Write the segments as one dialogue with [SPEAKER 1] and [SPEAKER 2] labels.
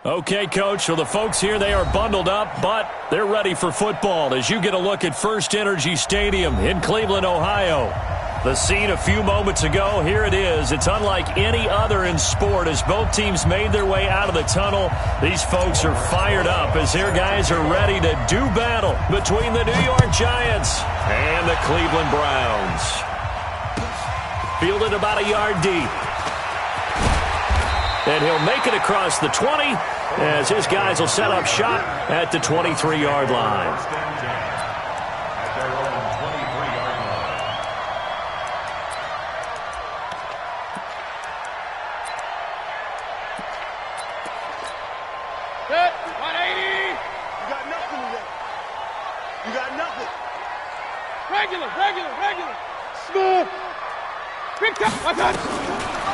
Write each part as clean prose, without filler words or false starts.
[SPEAKER 1] Okay, Coach, so the folks here, they are bundled up, but they're ready for football as you get a look at First Energy Stadium in Cleveland, Ohio. The scene a few moments ago, here it is. It's unlike any other in sport as both teams made their way out of the tunnel. These folks are fired up as their guys are ready to do battle between the New York Giants and the Cleveland Browns. Fielded about a yard deep. And he'll make it across the 20 as his guys will set up shop at the 23-yard line.
[SPEAKER 2] Good. 180. You got nothing today. You got nothing. Regular. Smooth. Big touch. One touch.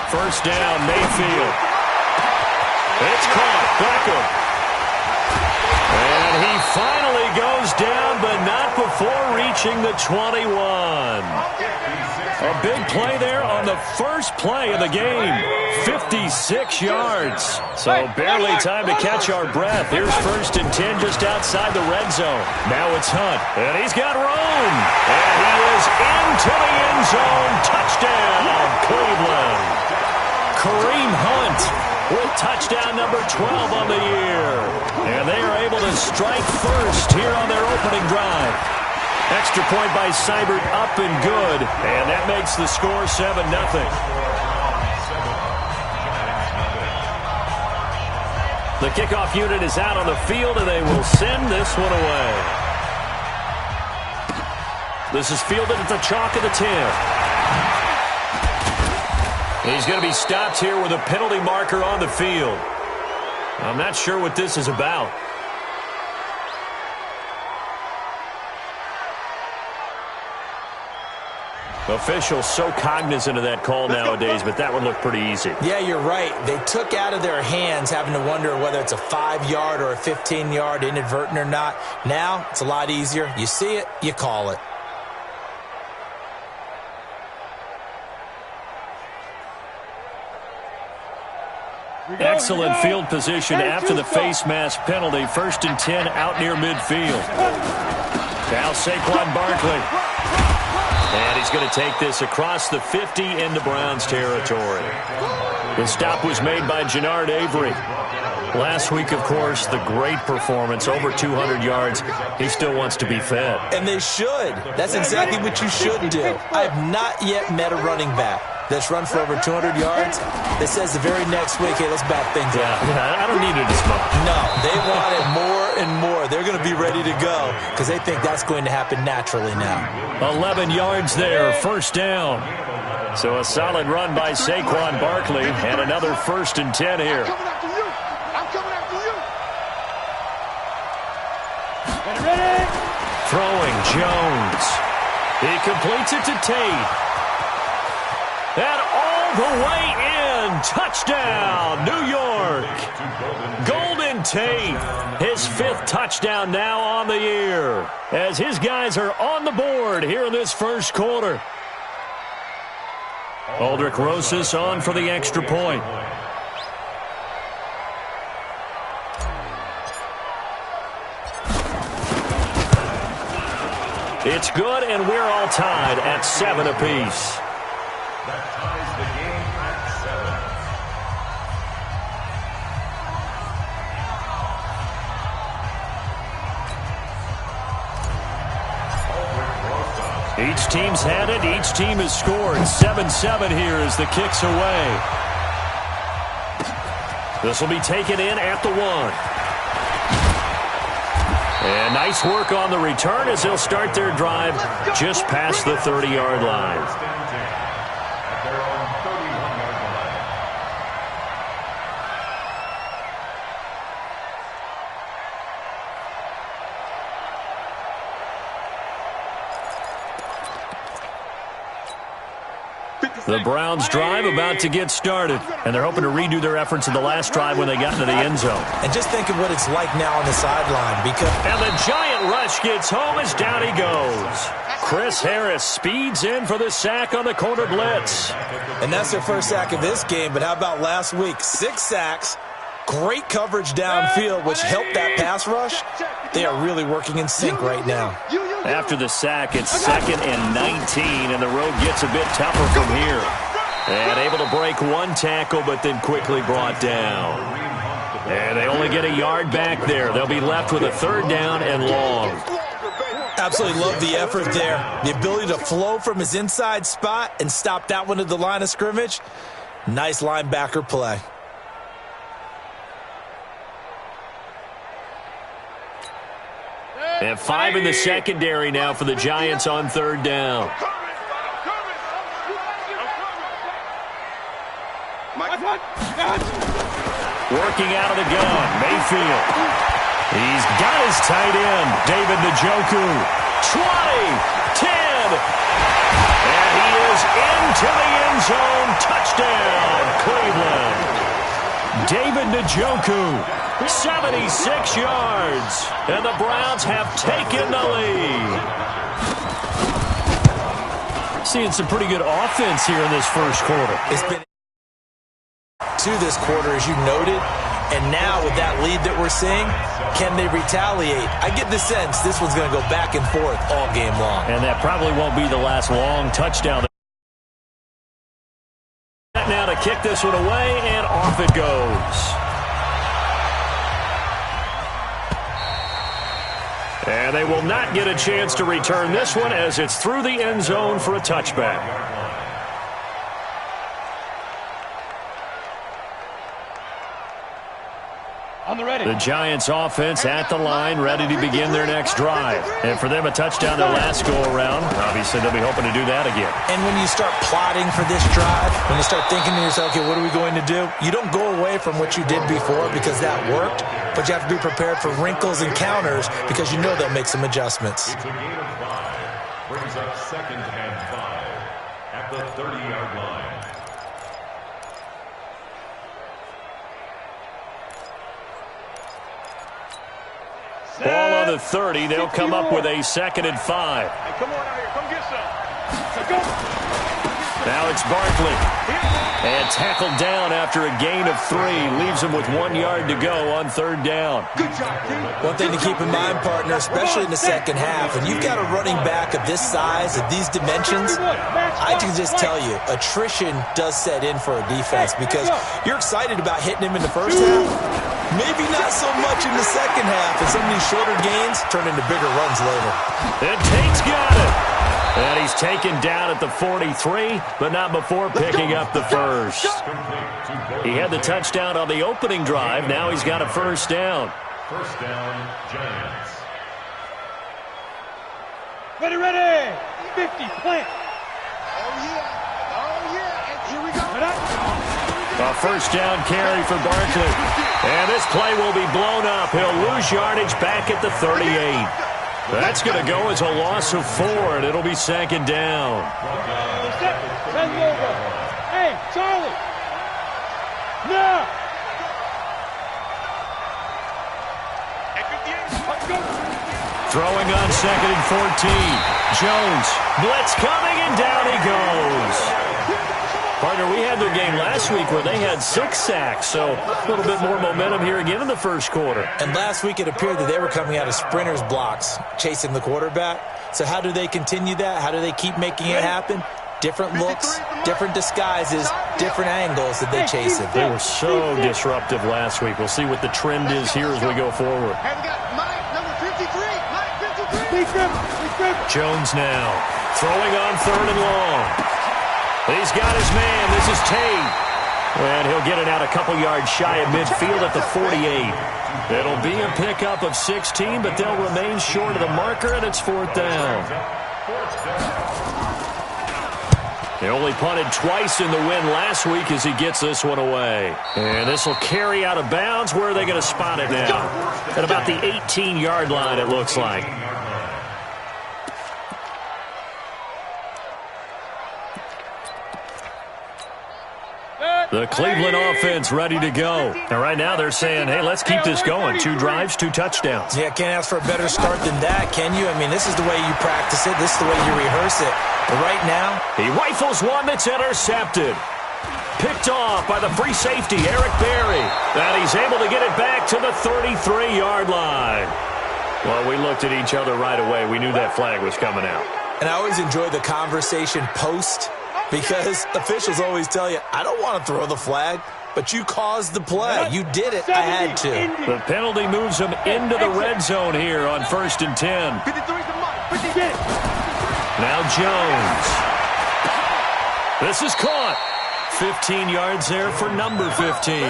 [SPEAKER 1] First down, Mayfield. It's caught. Beckham. And he finally goes down, but not before reaching the 21. A big play there on the first play of the game. 56 yards. So barely time to catch our breath. Here's first and 10 just outside the red zone. Now it's Hunt. And he's got room. And he is into the end zone. Touchdown, Cleveland. Kareem Hunt with touchdown number 12 on the year. And they are able to strike first here on their opening drive. Extra point by Seibert, up and good. And that makes the score 7-0. The kickoff unit is out on the field, and they will send this one away. This is fielded at the chalk of the 10. He's going to be stopped here with a penalty marker on the field. I'm not sure what this is about. Officials so cognizant of that call nowadays, but that one looked pretty easy.
[SPEAKER 3] Yeah, you're right. They took out of their hands having to wonder whether it's a 5-yard or a 15-yard inadvertent or not. Now, it's a lot easier. You see it, you call it.
[SPEAKER 1] Excellent field position after the face mask penalty. First and 10 out near midfield. Now Saquon Barkley. And he's going to take this across the 50 into Browns territory. The stop was made by Jannard Avery. Last week, of course, the great performance, over 200 yards. He still wants to be fed.
[SPEAKER 3] And they should. That's exactly what you should do. I have not yet met a running back that's run for over 200 yards that says the very next week, hey, let's back things up.
[SPEAKER 1] Yeah, I don't need it as much.
[SPEAKER 3] No, they want it more and more. They're going to be ready to go because they think that's going to happen naturally now.
[SPEAKER 1] 11 yards there, first down. So a solid run by Saquon Barkley and another first and 10 here.
[SPEAKER 2] I'm coming after you.
[SPEAKER 1] Ready? Throwing Jones. He completes it to Tate. And all the way in. Touchdown, New York. Golden Tate, his 5th touchdown now on the year, as his guys are on the board here in this first quarter. Aldrich Rosas on for the extra point. It's good, and we're all tied at 7 apiece.
[SPEAKER 4] That ties the game at 7.
[SPEAKER 1] Each team's had it. Each team has scored. 7-7 here as the kick's away. This will be taken in at the 1. And nice work on the return as they'll start their drive just past the 30-yard line. The Browns drive about to get started, and they're hoping to redo their efforts in the last drive when they got into the end zone.
[SPEAKER 3] And just think of what it's like now on the sideline.
[SPEAKER 1] And the giant rush gets home as down he goes. Chris Harris speeds in for the sack on the corner blitz.
[SPEAKER 3] And that's their first sack of this game, but how about last week? 6 sacks, Great coverage downfield, which helped that pass rush. They are really working in sync right now.
[SPEAKER 1] After the sack, it's 2nd and 19, and the road gets a bit tougher from here. And able to break one tackle, but then quickly brought down. And they only get a yard back there. They'll be left with a 3rd down and long.
[SPEAKER 3] Absolutely love the effort there. The ability to flow from his inside spot and stop that one at the line of scrimmage. Nice linebacker play.
[SPEAKER 1] And 5 in the secondary now for the Giants on 3rd down. Working out of the gun, Mayfield. He's got his tight end, David Njoku. 20, 10. And he is into the end zone. Touchdown, Cleveland. David Njoku. 76 yards, and the Browns have taken the lead. Seeing some pretty good offense here in this first quarter.
[SPEAKER 3] It's been to this quarter, as you noted, and now with that lead that we're seeing, can they retaliate? I get the sense this one's going to go back and forth all game long.
[SPEAKER 1] And that probably won't be the last long touchdown. Now to kick this one away, and off it goes. And they will not get a chance to return this one as it's through the end zone for a touchback. The Giants offense at the line, ready to begin their next drive. And for them, a touchdown their last go-around. Obviously, they'll be hoping to do that again.
[SPEAKER 3] And when you start plotting for this drive, when you start thinking to yourself, okay, what are we going to do? You don't go away from what you did before because that worked, but you have to be prepared for wrinkles and counters because you know they'll make some adjustments.
[SPEAKER 4] It's a gain of 5. Brings up 2nd and 5 at the 30-yard line.
[SPEAKER 1] Ball on the 30. They'll come up with a 2nd and 5.
[SPEAKER 2] Hey, come on out here. Come get some.
[SPEAKER 1] Now it's Barkley. And tackled down after a gain of 3. Leaves him with 1 yard to go on 3rd down.
[SPEAKER 2] Good job, team.
[SPEAKER 3] One thing to keep in mind, partner, especially in the second half, and you've got a running back of this size, of these dimensions, I can just tell you, attrition does set in for a defense because you're excited about hitting him in the first half. Maybe not so much in the second half, and some of these shorter gains turn into bigger runs later.
[SPEAKER 1] And Tate's got it. And he's taken down at the 43, but not before picking up the first. He had the touchdown on the opening drive. Now he's got a first down.
[SPEAKER 4] First down, Giants.
[SPEAKER 2] Ready. 50, plant. Oh, yeah. And here we go.
[SPEAKER 1] A first down carry for Barkley. And this play will be blown up. He'll lose yardage back at the 38. That's going to go as a loss of 4, and it'll be 2nd down.
[SPEAKER 2] Hey, Charlie. No.
[SPEAKER 1] Throwing on 2nd and 14. Jones, blitz coming, and down he goes. Partner, we had their game last week where they had 6 sacks, so a little bit more momentum here again in the first quarter.
[SPEAKER 3] And last week it appeared that they were coming out of sprinters blocks, chasing the quarterback. So how do they continue that? How do they keep making it happen? Different looks, different disguises, different angles that they chase it.
[SPEAKER 1] They were so disruptive last week. We'll see what the trend is here as we go forward.
[SPEAKER 2] And we got Mike, number 53. Mike 53.
[SPEAKER 1] Jones now throwing on 3rd and long. He's got his man. This is Tate. And he'll get it out a couple yards shy of midfield at the 48. It'll be a pickup of 16, but they'll remain short of the marker, and it's 4th down. They only punted twice in the win last week as he gets this one away. And this will carry out of bounds. Where are they going to spot it now? At about the 18-yard line, it looks like. The Cleveland offense ready to go. And right now they're saying, hey, let's keep this going. 2 drives, 2 touchdowns.
[SPEAKER 3] Yeah, can't ask for a better start than that, can you? I mean, this is the way you practice it. This is the way you rehearse it. But right now,
[SPEAKER 1] he rifles one that's intercepted. picked off by the free safety, Eric Berry. And he's able to get it back to the 33-yard line. Well, we looked at each other right away. We knew that flag was coming out.
[SPEAKER 3] And I always enjoy the conversation post because officials always tell you, I don't want to throw the flag, but you caused the play. You did it. I had to.
[SPEAKER 1] The penalty moves him into the red zone here on 1st and 10. Now Jones. This is caught. 15 yards there for number 15.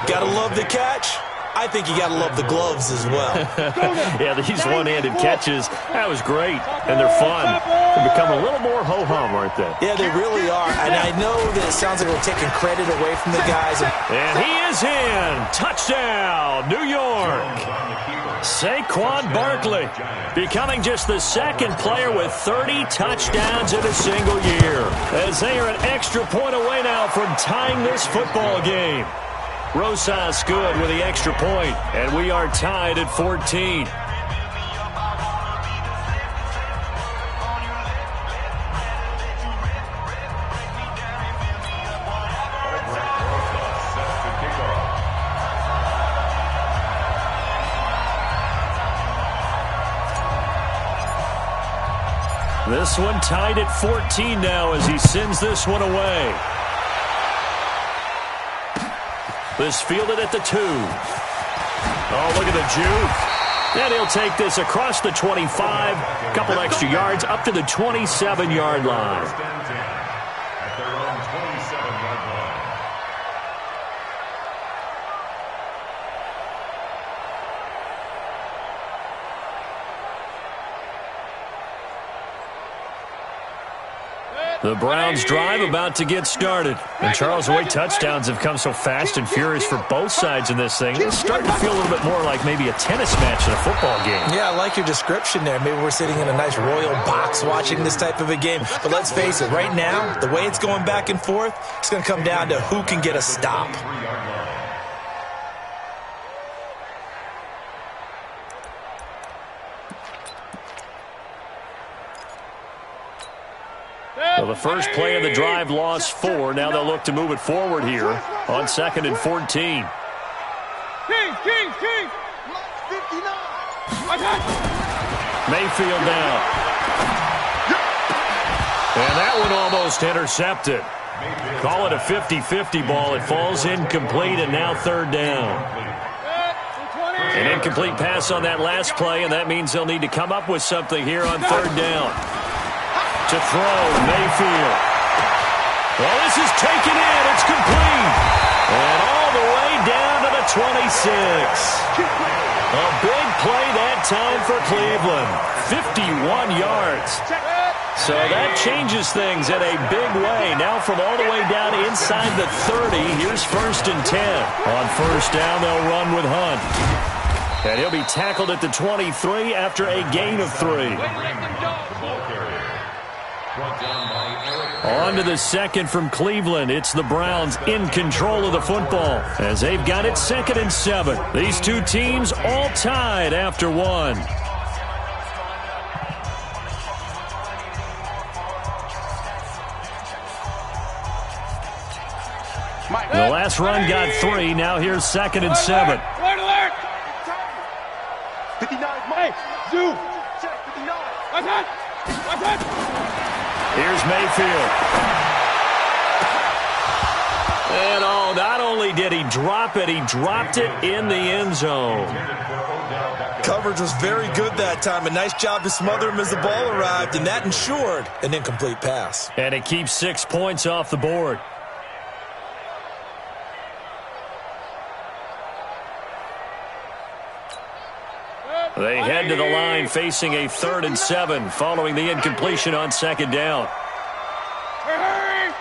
[SPEAKER 3] Gotta love the catch. I think you got to love the gloves as well.
[SPEAKER 1] Yeah, these one-handed catches, that was great. And they're fun. They become a little more ho-hum, aren't they?
[SPEAKER 3] Yeah, they really are. And I know that it sounds like we're taking credit away from the guys.
[SPEAKER 1] And he is in. Touchdown, New York. Saquon Barkley becoming just the second player with 30 touchdowns in a single year. As they are an extra point away now from tying this football game. Rosas good with the extra point, and we are tied at 14. This one tied at 14 now as he sends this one away. This fielded at the 2. Oh, look at the juke. And he'll take this across the 25. A couple extra yards up to the 27-yard line.
[SPEAKER 4] At their own 27-yard line.
[SPEAKER 1] The Browns drive about to get started. And Charles, the way touchdowns have come so fast and furious for both sides in this thing, it's starting to feel a little bit more like maybe a tennis match in a football game.
[SPEAKER 3] Yeah, I like your description there. Maybe we're sitting in a nice royal box watching this type of a game. But let's face it, right now, the way it's going back and forth, it's going to come down to who can get a stop.
[SPEAKER 1] Well, the first play of the drive lost 4. Now they'll look to move it forward here on 2nd and 14.
[SPEAKER 2] King.
[SPEAKER 1] Mayfield down. And that one almost intercepted. Call it a 50-50 ball. It falls incomplete, and now 3rd down. An incomplete pass on that last play, and that means they'll need to come up with something here on 3rd down. To throw, Mayfield. Well, this is taken in. It's complete. And all the way down to the 26. A big play that time for Cleveland. 51 yards. So that changes things in a big way. Now from all the way down inside the 30, here's 1st and 10. On 1st down, they'll run with Hunt. And he'll be tackled at the 23 after a gain of 3. On to the 2nd from Cleveland. It's the Browns in control of the football as they've got it 2nd and 7. These two teams all tied after 1. The last run got 3. Now here's 2nd and 7.
[SPEAKER 2] Alert! 59, Mike. Zoo. Check 59. Watch it.
[SPEAKER 1] Here's Mayfield. And oh, not only did he drop it, he dropped it in the end zone.
[SPEAKER 3] Coverage was very good that time. A nice job to smother him as the ball arrived, and that ensured an incomplete pass.
[SPEAKER 1] And it keeps 6 points off the board. They head to the line facing a 3rd and 7 following the incompletion on 2nd down.
[SPEAKER 2] Hurry!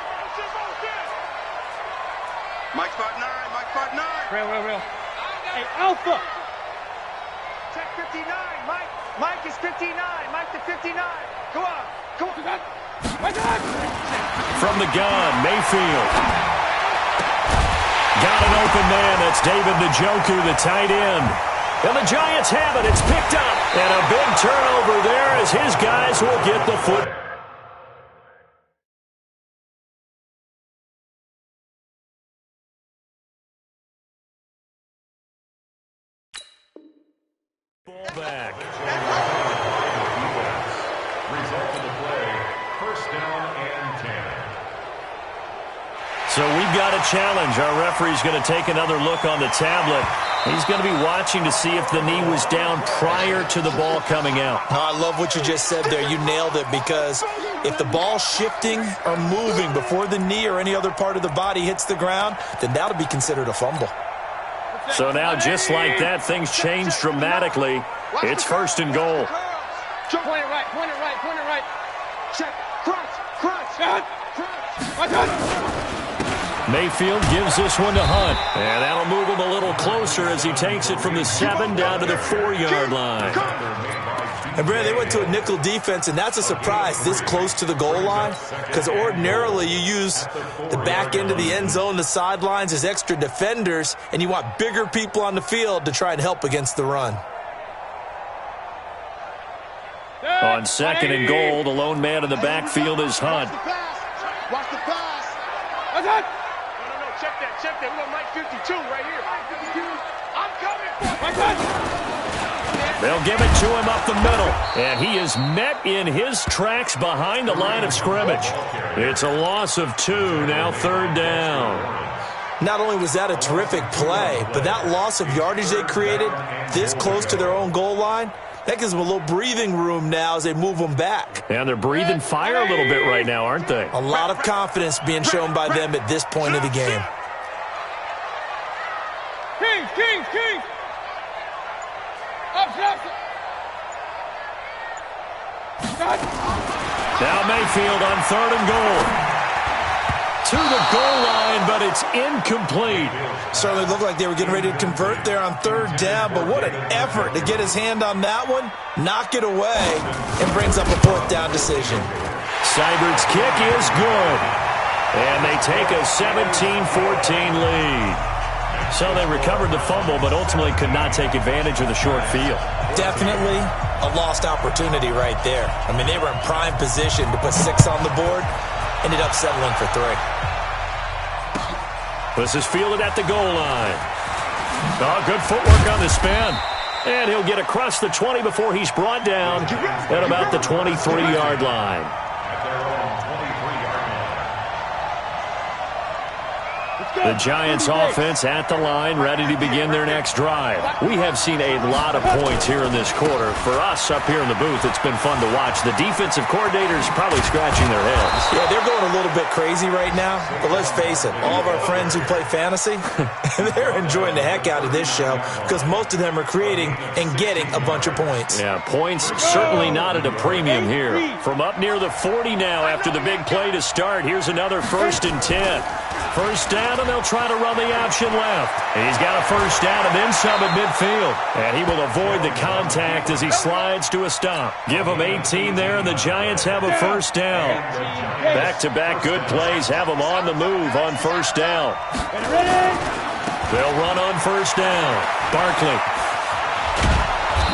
[SPEAKER 2] Mike spot 9. Real. Hey, Alpha! Check 59. Mike is 59. Mike to 59. Go on.
[SPEAKER 1] From the gun, Mayfield. Got an open man. That's David Njoku, the tight end. And the Giants have it. It's picked up. And a big turnover there as his guys will get the foot. Back.
[SPEAKER 4] Result of the play, first down and 10.
[SPEAKER 1] So we've got a challenge. Our referee's going to take another look on the tablet. He's going to be watching to see if the knee was down prior to the ball coming out.
[SPEAKER 3] Oh, I love what you just said there. You nailed it, because if the ball's shifting or moving before the knee or any other part of the body hits the ground, then that'll be considered a fumble.
[SPEAKER 1] So now, just like that, things change dramatically. It's first and goal.
[SPEAKER 2] Point it right, point it right, point it right. Check, crunch.
[SPEAKER 1] Mayfield gives this one to Hunt. And that'll move him a little closer as he takes it from the 7 down to the 4-yard line.
[SPEAKER 3] And, Brad, they went to a nickel defense, and that's a surprise this close to the goal line, because ordinarily you use the back end of the end zone, the sidelines, as extra defenders, and you want bigger people on the field to try and help against the run.
[SPEAKER 1] On 2nd and goal, the lone man in the backfield is Hunt.
[SPEAKER 2] Watch the pass. No, check that. We got Mike 52 right here. I'm coming.
[SPEAKER 1] They'll give it to him up the middle, and he is met in his tracks behind the line of scrimmage. It's a loss of 2, now 3rd down.
[SPEAKER 3] Not only was that a terrific play, but that loss of yardage they created this close to their own goal line, that gives them a little breathing room now as they move them back.
[SPEAKER 1] And they're breathing fire a little bit right now, aren't they?
[SPEAKER 3] A lot of confidence being shown by them at this point of the game.
[SPEAKER 2] King. Up.
[SPEAKER 1] Now Mayfield on 3rd and goal. To the goal line, but it's incomplete.
[SPEAKER 3] Certainly looked like they were getting ready to convert there on 3rd down, but what an effort to get his hand on that one, knock it away, and brings up a 4th down decision.
[SPEAKER 1] Seibert's kick is good, and they take a 17-14 lead. So they recovered the fumble, but ultimately could not take advantage of the short field. Definitely
[SPEAKER 3] A lost opportunity right there. I mean, they were in prime position to put 6 on the board, ended up settling for 3.
[SPEAKER 1] This is fielded at the goal line. Oh, good footwork on the spin. And he'll get across the 20 before he's brought down at about the 23-yard line. The Giants offense at the line, ready to begin their next drive. We have seen a lot of points here in this quarter. For us up here in the booth, it's been fun to watch. The defensive coordinators probably scratching their heads.
[SPEAKER 3] Yeah, they're going a little bit crazy right now. But let's face it, all of our friends who play fantasy, they're enjoying the heck out of this show because most of them are creating and getting a bunch of points.
[SPEAKER 1] Yeah, points certainly not at a premium here. From up near the 40 now after the big play to start, here's another 1st and 10. First down, and they'll try to run the option left. He's got a first down and then some at midfield. And he will avoid the contact as he slides to a stop. Give him 18 there, and the Giants have a first down. Back-to-back good plays have them on the move on first down. They'll run on first down. Barkley.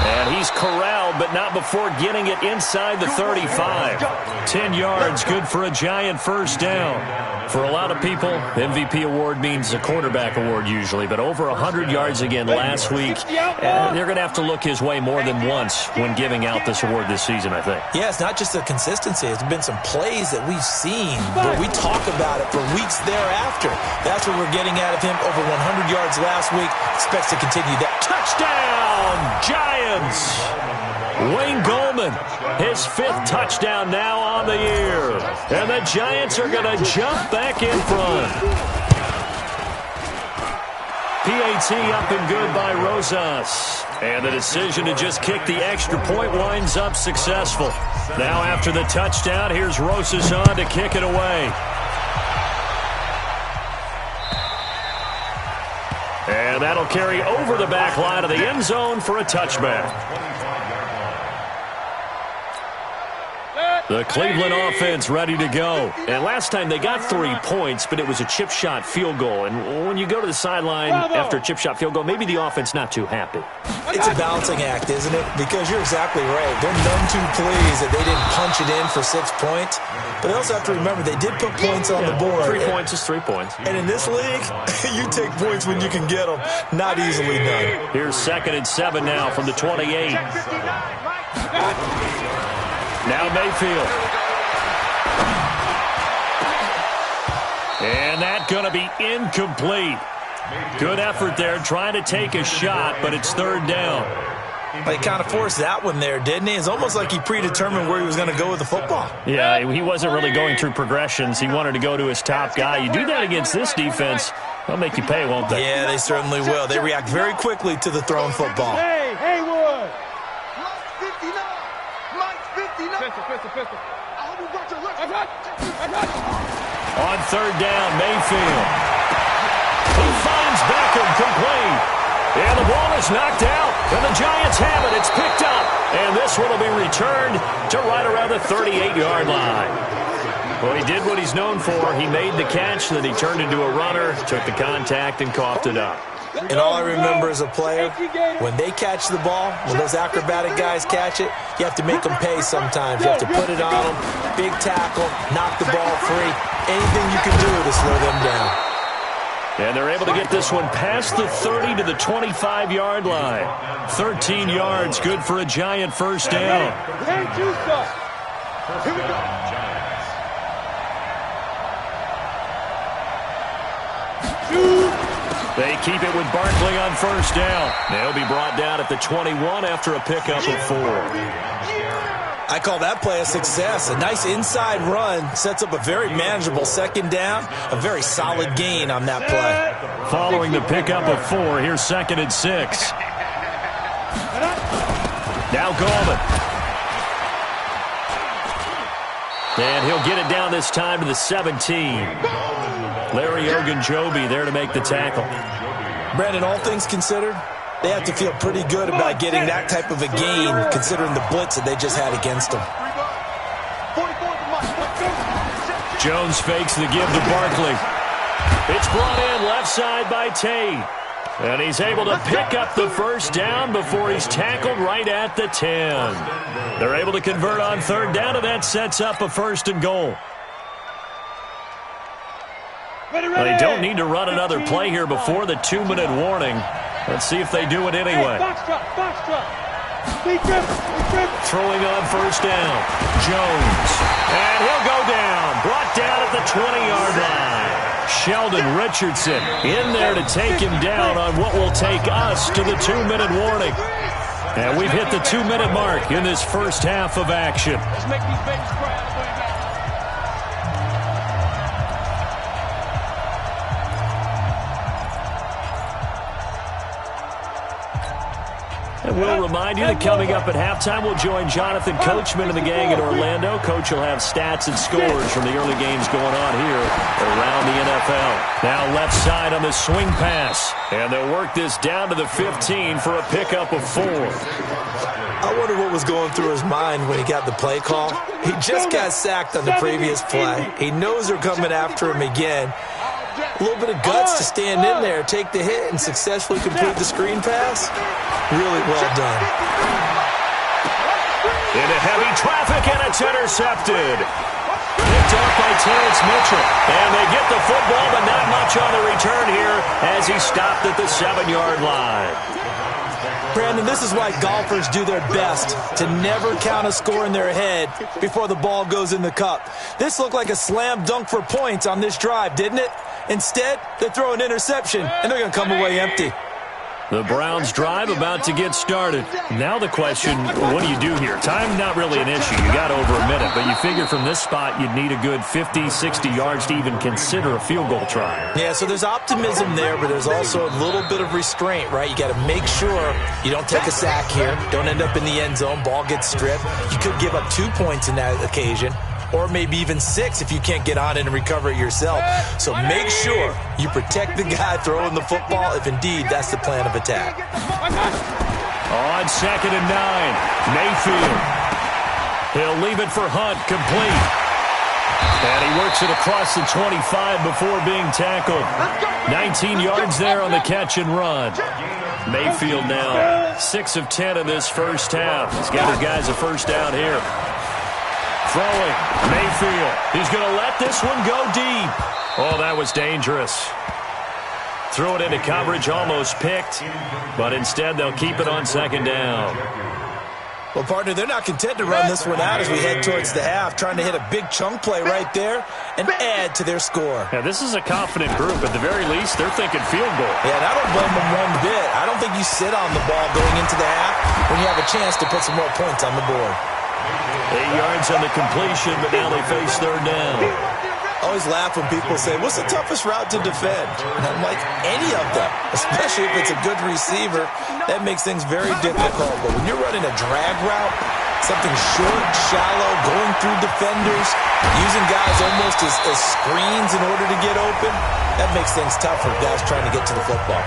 [SPEAKER 1] And he's corralled, but not before getting it inside the 35. 10 yards, good for a Giant first down. For a lot of people, MVP award means a quarterback award usually, but over 100 yards again last week. They're going to have to look his way more than once when giving out this award this season, I think.
[SPEAKER 3] Yeah, it's not just the consistency. It's been some plays that we've seen where we talk about it for weeks thereafter. That's what we're getting out of him. Over 100 yards last week. Expects to continue that.
[SPEAKER 1] Touchdown, Giants! Wayne Goldman, his 5th touchdown now on the year. And the Giants are going to jump back in front. PAT up and good by Rosas. And the decision to just kick the extra point winds up successful. Now after the touchdown, here's Rosas on to kick it away. And that'll carry over the back line of the end zone for a touchback. The Cleveland offense ready to go. And last time they got 3 points, but it was a chip shot field goal. And when you go to the sideline after a chip shot field goal, maybe the offense not too happy.
[SPEAKER 3] It's a balancing act, isn't it? Because you're exactly right. They're none too pleased that they didn't punch it in for 6 points. But they also have to remember they did put points on the board.
[SPEAKER 1] 3 points is 3 points.
[SPEAKER 3] And in this league, you take points when you can get them. Not easily done.
[SPEAKER 1] Here's 2nd and 7 now from the 28. Now Mayfield. And that's going to be incomplete. Good effort there trying to take a shot, but it's 3rd down.
[SPEAKER 3] He kind of forced that one there, didn't he? It's almost like he predetermined where he was going to go with the football.
[SPEAKER 1] Yeah, he wasn't really going through progressions. He wanted to go to his top guy. You do that against this defense, they'll make you pay, won't they?
[SPEAKER 3] Yeah, they certainly will. They react very quickly to the thrown football.
[SPEAKER 2] Hey, Haywood! Mike 59! Mike 59! Pistol.
[SPEAKER 1] On 3rd down, Mayfield. He finds Beckham complete. And the ball is knocked out. And the Giants have it. It's picked up. And this one will be returned to right around the 38-yard line. Well, he did what he's known for. He made the catch, then he turned into a runner, took the contact, and coughed it up.
[SPEAKER 3] And all I remember as a player, when they catch the ball, when those acrobatic guys catch it, you have to make them pay sometimes. You have to put it on them, big tackle, knock the ball free, anything you can do to slow them down.
[SPEAKER 1] And they're able to get this one past the 30 to the 25-yard line. 13 yards, good for a Giant first down.
[SPEAKER 2] Here we go.
[SPEAKER 1] They keep it with Barkley on first down. They'll be brought down at the 21 after a pickup of 4.
[SPEAKER 3] I call that play a success. A nice inside run sets up a very manageable 2nd down. A very solid gain on that play.
[SPEAKER 1] Following the pickup of 4, here's 2nd and 6. Now Gallman. And he'll get it down this time to the 17. Larry Ogunjobi there to make the tackle.
[SPEAKER 3] Brandon, all things considered, they have to feel pretty good about getting that type of a gain considering the blitz that they just had against them.
[SPEAKER 1] Jones fakes the give to Barkley. It's brought in left side by Tate. And he's able to pick up the first down before he's tackled right at the 10. They're able to convert on 3rd down, and that sets up a 1st and goal. Well, they don't need to run another play here before the 2-minute warning. Let's see if they do it anyway. Throwing on first down. Jones. And he'll go down. Brought down at the 20-yard line. Sheldon Richardson in there to take him down on what will take us to the 2-minute warning. And we've hit the 2-minute mark in this first half of action.
[SPEAKER 2] Let's make these babies cry.
[SPEAKER 1] And we'll remind you that coming up at halftime, we'll join Jonathan Coachman and the gang in Orlando. Coach will have stats and scores from the early games going on here around the NFL. Now left side on the swing pass. And they'll work this down to the 15 for a pickup of 4.
[SPEAKER 3] I wonder what was going through his mind when he got the play call. He just got sacked on the previous play. He knows they're coming after him again. A little bit of guts to stand in there, take the hit, and successfully complete the screen pass. Really well done.
[SPEAKER 1] Into heavy traffic, and it's intercepted. Picked up by Terrence Mitchell. And they get the football, but not much on the return here as he stopped at the 7-yard line.
[SPEAKER 3] Brandon, this is why golfers do their best to never count a score in their head before the ball goes in the cup. This looked like a slam dunk for points on this drive, didn't it? Instead, they throw an interception, and they're going to come away empty.
[SPEAKER 1] The Browns drive about to get started. Now the question, what do you do here? Time not really an issue. You got over a minute, but you figure from this spot you'd need a good 50, 60 yards to even consider a field goal try.
[SPEAKER 3] Yeah, so there's optimism there, but there's also a little bit of restraint, right? You got to make sure you don't take a sack here, don't end up in the end zone, ball gets stripped. You could give up 2 points in that occasion, or maybe even 6 if you can't get on it and recover it yourself. So make sure you protect the guy throwing the football if indeed that's the plan of attack.
[SPEAKER 1] On 2nd and 9, Mayfield. He'll leave it for Hunt, complete. And he works it across the 25 before being tackled. 19 yards there on the catch and run. Mayfield now 6 of 10 in this first half. He's got his guys a first down here. Throwing, Mayfield. He's going to let this one go deep. Oh, that was dangerous. Threw it into coverage, almost picked. But instead, they'll keep it on second down.
[SPEAKER 3] Well, partner, they're not content to run this one out as we head towards the half, trying to hit a big chunk play right there and add to their score.
[SPEAKER 1] Yeah, this is a confident group. At the very least, they're thinking field goal.
[SPEAKER 3] Yeah, and I don't blame them one bit. I don't think you sit on the ball going into the half when you have a chance to put some more points on the board.
[SPEAKER 1] 8 yards on the completion, but now they face third down.
[SPEAKER 3] I always laugh when people say, what's the toughest route to defend? And I'm like, any of them, especially if it's a good receiver. That makes things very difficult. But when you're running a drag route, something short, shallow, going through defenders, using guys almost as screens in order to get open, that makes things tough for guys trying to get to the football.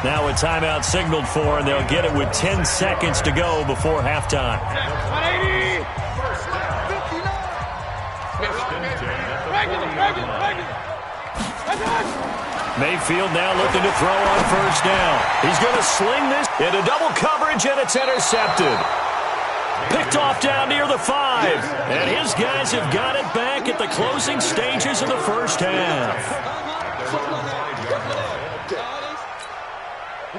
[SPEAKER 1] Now a timeout signaled for, and they'll get it with 10 seconds to go before halftime.
[SPEAKER 2] 180.
[SPEAKER 1] Mayfield now looking to throw on first down. He's going to sling this into double coverage, and it's intercepted. Picked off down near the 5. And his guys have got it back at the closing stages of the first half.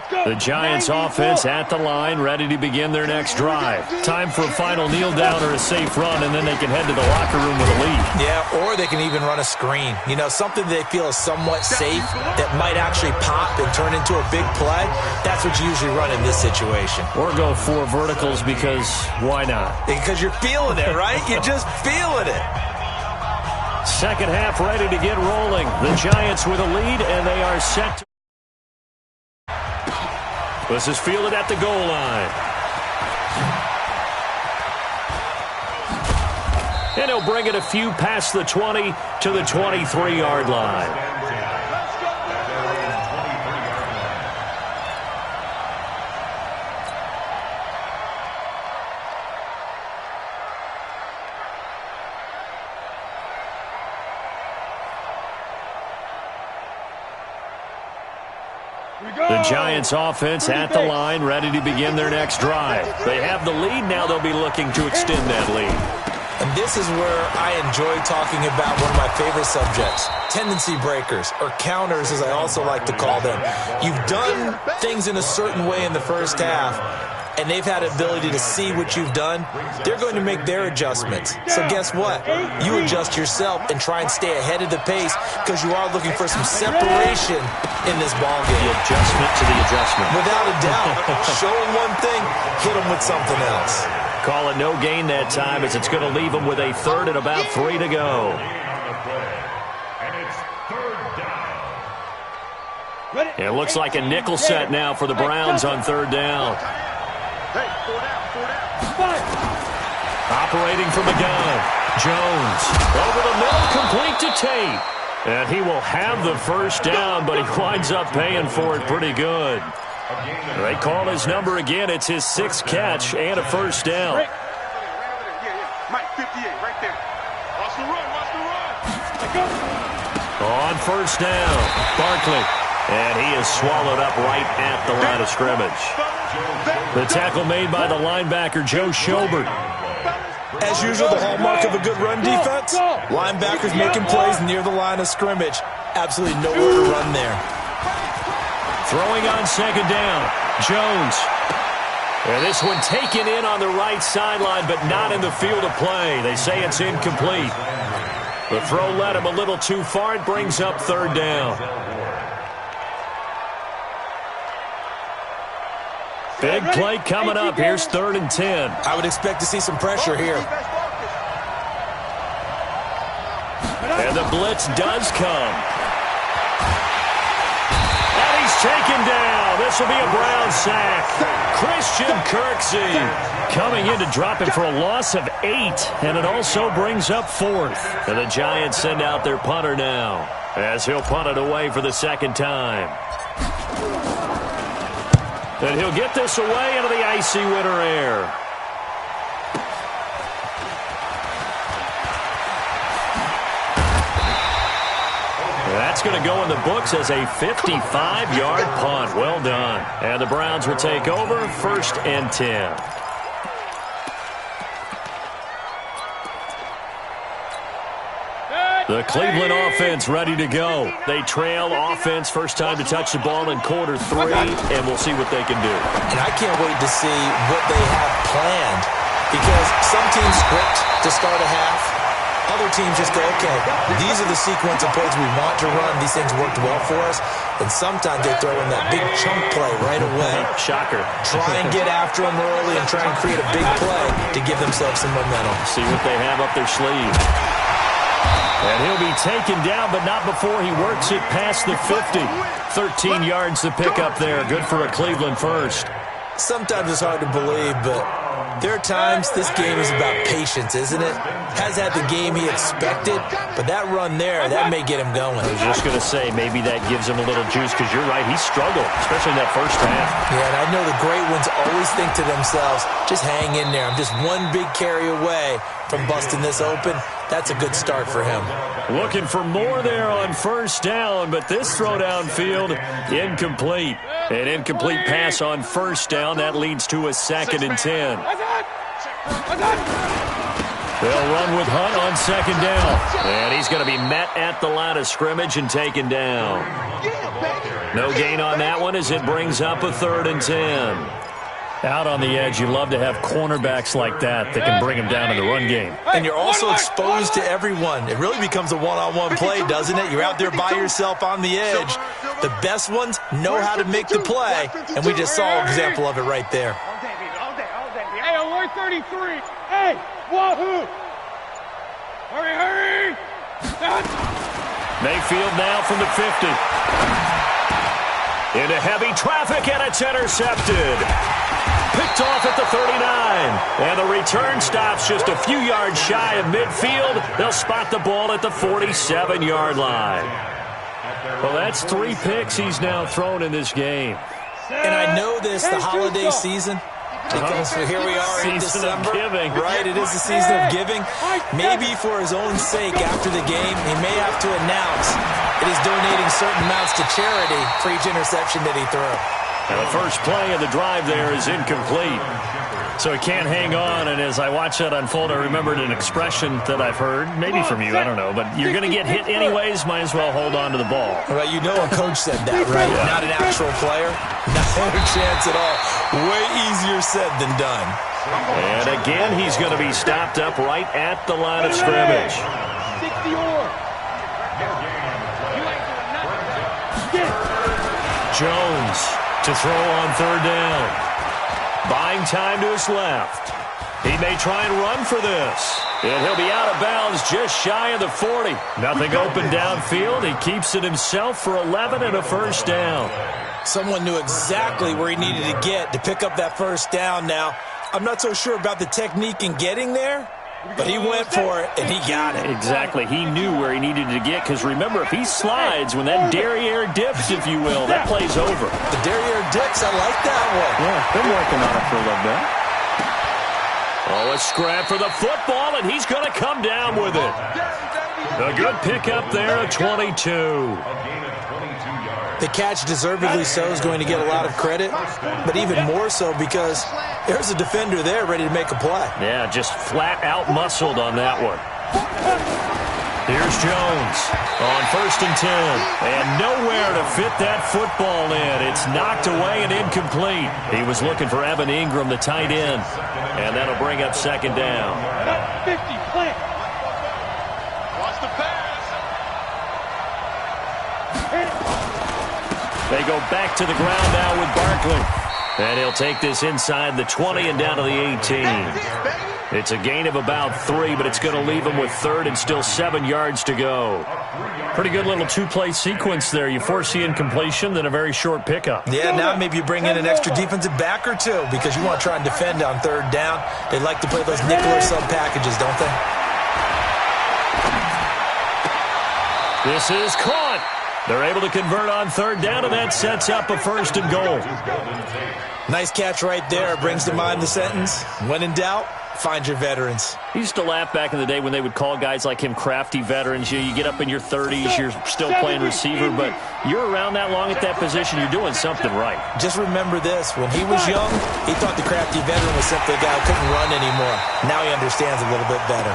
[SPEAKER 1] The Giants offense at the line, ready to begin their next drive. Time for a final kneel down or a safe run, and then they can head to the locker room with a lead.
[SPEAKER 3] Yeah, or they can even run a screen. You know, something they feel is somewhat safe that might actually pop and turn into a big play. That's what you usually run in this situation.
[SPEAKER 1] Or go 4 verticals because why not?
[SPEAKER 3] Because you're feeling it, right? You're just feeling it.
[SPEAKER 1] Second half ready to get rolling. The Giants with a lead, and they are set to... This is fielded at the goal line. And he'll bring it a few past the 20 to the 23-yard line. The Giants offense at the line, ready to begin their next drive. They have the lead. Now they'll be looking to extend that lead.
[SPEAKER 3] And this is where I enjoy talking about one of my favorite subjects, tendency breakers, or counters as I also like to call them. You've done things in a certain way in the first half, and they've had ability to see what you've done. They're going to make their adjustments. So guess what? You adjust yourself and try and stay ahead of the pace because you are looking for some separation in this ball game.
[SPEAKER 1] The adjustment to the adjustment.
[SPEAKER 3] Without a doubt. Show them one thing, hit them with something else.
[SPEAKER 1] Call it no gain that time as it's going to leave them with a third and about 3 to go.
[SPEAKER 4] And it's third down.
[SPEAKER 1] It looks like a nickel set now for the Browns on third down. Operating from the gun. Jones over the middle, complete to Tate. And he will have the first down, but he winds up paying for it pretty good. They call his number again. It's his 6th catch and a first down.
[SPEAKER 2] Mike, 58, right there. Watch the run, watch the run.
[SPEAKER 1] On first down, Barkley. And he is swallowed up right at the line of scrimmage. The tackle made by the linebacker, Joe Schobert.
[SPEAKER 3] As usual, the hallmark of a good run defense, linebackers making plays near the line of scrimmage. Absolutely nowhere to run there.
[SPEAKER 1] Throwing on second down, Jones. And this one taken in on the right sideline, but not in the field of play. They say it's incomplete. The throw led him a little too far. It brings up third down. Big play coming up. Here's 3rd and 10.
[SPEAKER 3] I would expect to see some pressure here.
[SPEAKER 1] And the blitz does come. And he's taken down. This will be a Brown sack. Christian Kirksey coming in to drop him for a loss of 8. And it also brings up 4th. And the Giants send out their punter now as he'll punt it away for the second time. And he'll get this away into the icy winter air. That's going to go in the books as a 55-yard punt. Well done. And the Browns will take over 1st and 10. The Cleveland offense ready to go. They trail offense, first time to touch the ball in quarter 3, and we'll see what they can do.
[SPEAKER 3] And I can't wait to see what they have planned, because some teams script to start a half. Other teams just go, okay, these are the sequence of plays we want to run. These things worked well for us. And sometimes they throw in that big chunk play right away.
[SPEAKER 1] Shocker.
[SPEAKER 3] Try and get after them early and try and create a big play to give themselves some momentum.
[SPEAKER 1] See what they have up their sleeve. And he'll be taken down, but not before he works it past the 50. 13 yards to pick up there. Good for a Cleveland first.
[SPEAKER 3] Sometimes it's hard to believe, but there are times this game is about patience, isn't it? Has had the game he expected, but that run there, that may get him going.
[SPEAKER 1] I was just going to say, maybe that gives him a little juice, because you're right, he struggled, especially in that first half.
[SPEAKER 3] Yeah, and I know the great ones always think to themselves, just hang in there. I'm just one big carry away from busting this open. That's a good start for him.
[SPEAKER 1] Looking for more there on first down, but this throw downfield, incomplete. An incomplete pass on first down. That leads to a 2nd and 10. They'll run with Hunt on 2nd down. And he's going to be met at the line of scrimmage and taken down. No gain on that one as it brings up a 3rd and 10. Out on the edge, you love to have cornerbacks like that can bring them down in the run game.
[SPEAKER 3] And you're also exposed to everyone. It really becomes a one-on-one play, doesn't it? You're out there by yourself on the edge. The best ones know how to make the play, and we just saw an example of it right there.
[SPEAKER 2] Hey, on 133. Hey, wahoo! Hurry!
[SPEAKER 1] Mayfield now from the 50. Into heavy traffic, and it's intercepted. Picked off at the 39. And the return stops just a few yards shy of midfield. They'll spot the ball at the 47-yard line. Well, that's 3 picks he's now thrown in this game.
[SPEAKER 3] And I know this, the holiday season, because here we are in December.
[SPEAKER 1] Giving.
[SPEAKER 3] Right, it is the season of giving. Maybe for his own sake after the game, he may have to announce that he's donating certain amounts to charity for each interception that he threw.
[SPEAKER 1] And the first play of the drive there is incomplete. So he can't hang on, and as I watch that unfold, I remembered an expression that I've heard, maybe from you, I don't know, but you're going to get hit anyways, might as well hold on to the ball.
[SPEAKER 3] Well, you know a coach said that, right? Yeah. Not an actual player. Not a chance at all. Way easier said than done.
[SPEAKER 1] And again, he's going to be stopped up right at the line of scrimmage.
[SPEAKER 2] 60-or.
[SPEAKER 1] Jones to throw on 3rd down. Buying time to his left. He may try and run for this. And he'll be out of bounds just shy of the 40. Nothing open downfield. He keeps it himself for 11 and a first down.
[SPEAKER 3] Someone knew exactly where he needed to get to pick up that first down now. I'm not so sure about the technique in getting there, but he went for it, and he got it.
[SPEAKER 1] Exactly. He knew where he needed to get, because remember, if he slides, when that derriere dips, if you will, that play's over.
[SPEAKER 3] The derriere dips, I like that one.
[SPEAKER 1] Yeah, been working on it for a little bit. Oh, a scrap for the football, and he's going to come down with it. A good pickup there at 22.
[SPEAKER 3] The catch, deservedly so, is going to get a lot of credit, but even more so because there's a defender there ready to make a play.
[SPEAKER 1] Yeah, just flat out muscled on that one. Here's Jones on 1st and 10. And nowhere to fit that football in. It's knocked away and incomplete. He was looking for Evan Ingram, the tight end. And that'll bring up 2nd down.
[SPEAKER 2] 50, plant. Watch the pass.
[SPEAKER 1] They go back to the ground now with Barkley. And he'll take this inside the 20 and down to the 18. It's a gain of about 3, but it's going to leave him with 3rd and still 7 yards to go. Pretty good little 2-play sequence there. You force the incompletion, then a very short pickup.
[SPEAKER 3] Yeah, now maybe you bring in an extra defensive back or two because you want to try and defend on 3rd down. They like to play those nickel or sub packages, don't they?
[SPEAKER 1] This is caught. They're able to convert on 3rd down, and that sets up a 1st and goal.
[SPEAKER 3] Nice catch right there. Brings to mind the sentence, when in doubt, Find your veterans.
[SPEAKER 1] He used to laugh back in the day when they would call guys like him crafty veterans. You get up in your 30s, you're still playing receiver, but you're around that long at that position, you're doing something right.
[SPEAKER 3] Just remember this. When he was young, he thought the crafty veteran was simply a guy who couldn't run anymore. Now he understands a little bit better.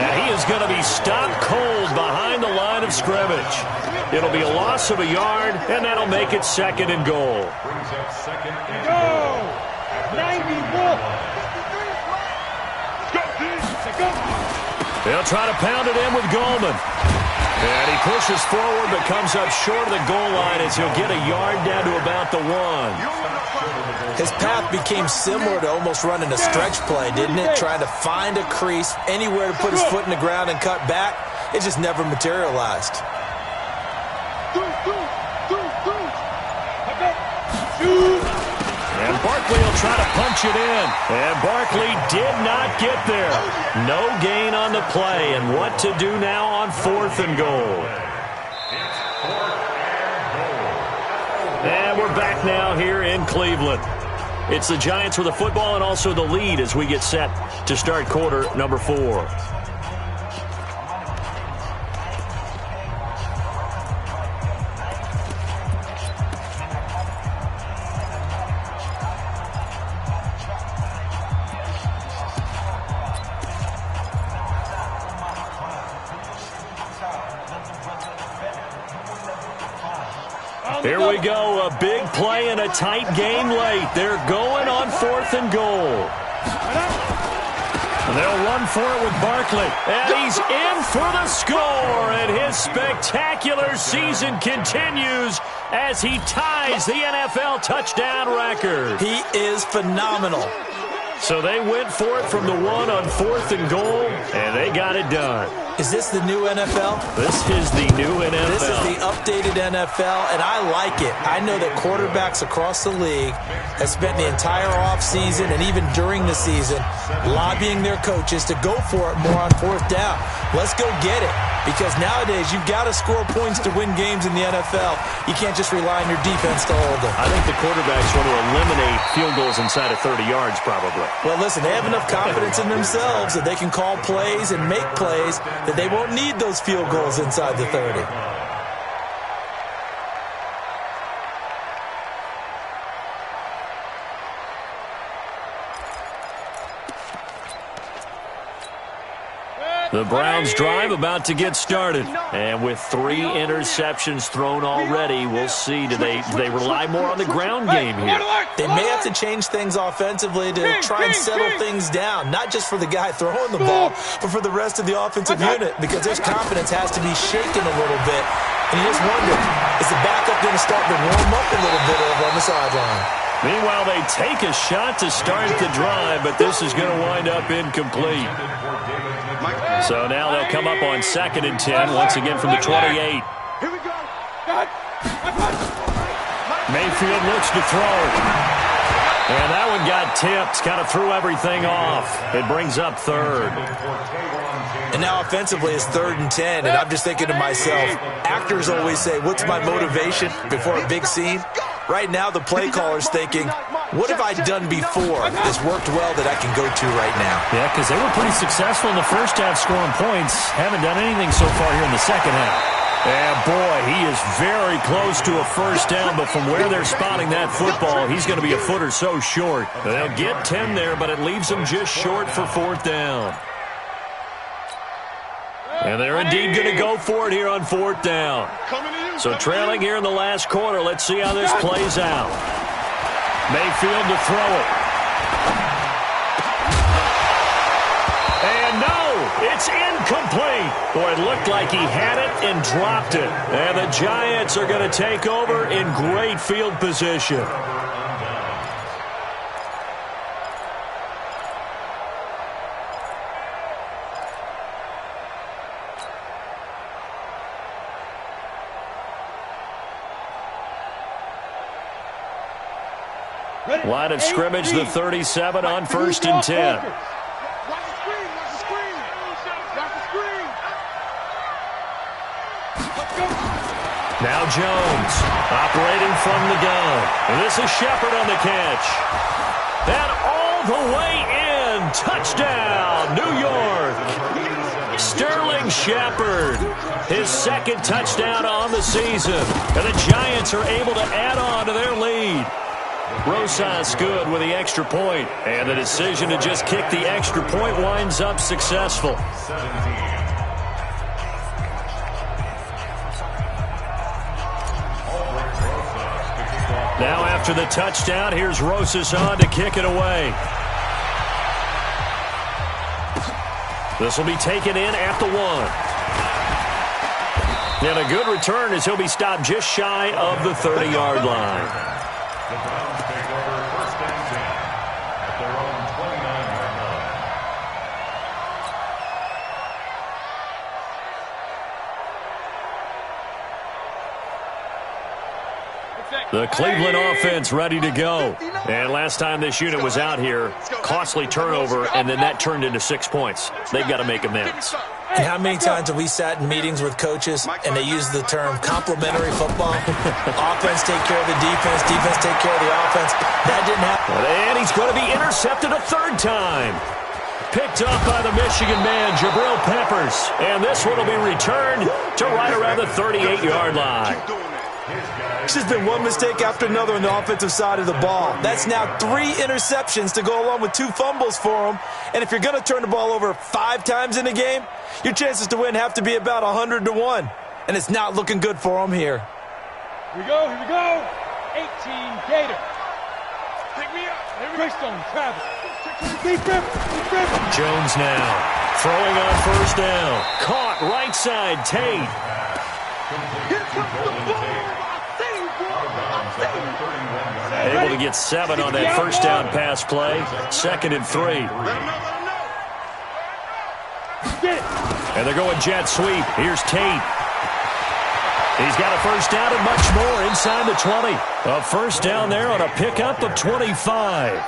[SPEAKER 1] And he is going to be stopped cold behind the line of scrimmage. It'll be a loss of a yard, and that'll make it 2nd and goal.
[SPEAKER 4] Brings up 2nd and goal.
[SPEAKER 2] 91.
[SPEAKER 1] They'll try to pound it in with Goldman. And he pushes forward but comes up short of the goal line as he'll get a yard down to about the 1.
[SPEAKER 3] His path became similar to almost running a stretch play, didn't it? Trying to find a crease, anywhere to put his foot in the ground and cut back. It just never materialized.
[SPEAKER 1] And Barkley will try to punch it in. And Barkley did not get there. No gain on the play. And what to do now on 4th and goal. And we're back now here in Cleveland. It's the Giants with the football and also the lead as we get set to start quarter number 4. Here we go, a big play and a tight game late. They're going on 4th and goal. And they'll run for it with Barkley. And he's in for the score. And his spectacular season continues as he ties the NFL touchdown record.
[SPEAKER 3] He is phenomenal.
[SPEAKER 1] So they went for it from the 1 on 4th and goal, and they got it done.
[SPEAKER 3] Is this the new NFL?
[SPEAKER 1] This is the new NFL.
[SPEAKER 3] This is the updated NFL, and I like it. I know that quarterbacks across the league have spent the entire offseason and even during the season lobbying their coaches to go for it more on 4th down. Let's go get it, because nowadays you've got to score points to win games in the NFL. You can't just rely on your defense to hold them.
[SPEAKER 1] I think the quarterbacks want to eliminate field goals inside of 30 yards probably.
[SPEAKER 3] Well, listen, they have enough confidence in themselves that they can call plays and make plays that they won't need those field goals inside the 30.
[SPEAKER 1] The Browns drive about to get started. And with 3 interceptions thrown already, we'll see. Do they rely more on the ground game here?
[SPEAKER 3] They may have to change things offensively to try and settle things down, not just for the guy throwing the ball, but for the rest of the offensive unit, because their confidence has to be shaken a little bit. And you just wonder, is the backup going to start to warm up a little bit over on the sideline?
[SPEAKER 1] Meanwhile, they take a shot to start the drive, but this is going to wind up incomplete. So now they'll come up on 2nd and 10, once again from the 28.
[SPEAKER 2] Here we go.
[SPEAKER 1] Mayfield looks to throw. And that one got tipped, kind of threw everything off. It brings up 3rd.
[SPEAKER 3] And now offensively it's 3rd and 10, and I'm just thinking to myself, actors always say, what's my motivation before a big scene? Right now the play caller's thinking, what have I done before that's worked well that I can go to right now?
[SPEAKER 1] Yeah, because they were pretty successful in the first half scoring points. Haven't done anything so far here in the second half. And boy, he is very close to a first down, but from where they're spotting that football, he's going to be a foot or so short. They'll get 10 there, but it leaves them just short for 4th down. And they're indeed going to go for it here on 4th down. So trailing here in the last quarter, let's see how this plays out. Mayfield to throw it. And no, it's incomplete. Boy, it looked like he had it and dropped it. And the Giants are going to take over in great field position. Line of scrimmage, the 37 on 1st and 10. Now Jones operating from the gun. And this is Shepard on the catch. And all the way in touchdown, New York. Sterling Shepard, his second touchdown on the season. And the Giants are able to add on to their lead. Rosas good with the extra point, and the decision to just kick the extra point winds up successful. Now after the touchdown, here's Rosas on to kick it away. This will be taken in at the 1. And a good return as he'll be stopped just shy of the 30-yard line.
[SPEAKER 4] The Browns take over 1st and 10 at their own 29-yard line.
[SPEAKER 1] The Cleveland offense ready to go. And last time this unit was out here, costly turnover, and then that turned into 6 points. They've got to make amends.
[SPEAKER 3] And how many times have we sat in meetings with coaches and they use the term complementary football? Offense take care of the defense, defense take care of the offense. That didn't happen.
[SPEAKER 1] And he's going to be intercepted a 3rd time. Picked up by the Michigan man, Jabril Peppers. And this one will be returned to right around the 38-yard line.
[SPEAKER 3] It's just been one mistake after another on the offensive side of the ball. That's now 3 interceptions to go along with 2 fumbles for them. And if you're going to turn the ball over 5 times in a game, your chances to win have to be about 100 to 1. And it's not looking good for them here.
[SPEAKER 5] Here we go, here we go. 18 Gator. Pick me up. Greystone, Travis.
[SPEAKER 1] Jones now throwing on 1st down. Caught right side, Tate. Able to get 7 on that 1st down pass play. 2nd and 3. And they're going jet sweep. Here's Tate. He's got a 1st down and much more inside the 20. A 1st down there on a pickup of 25.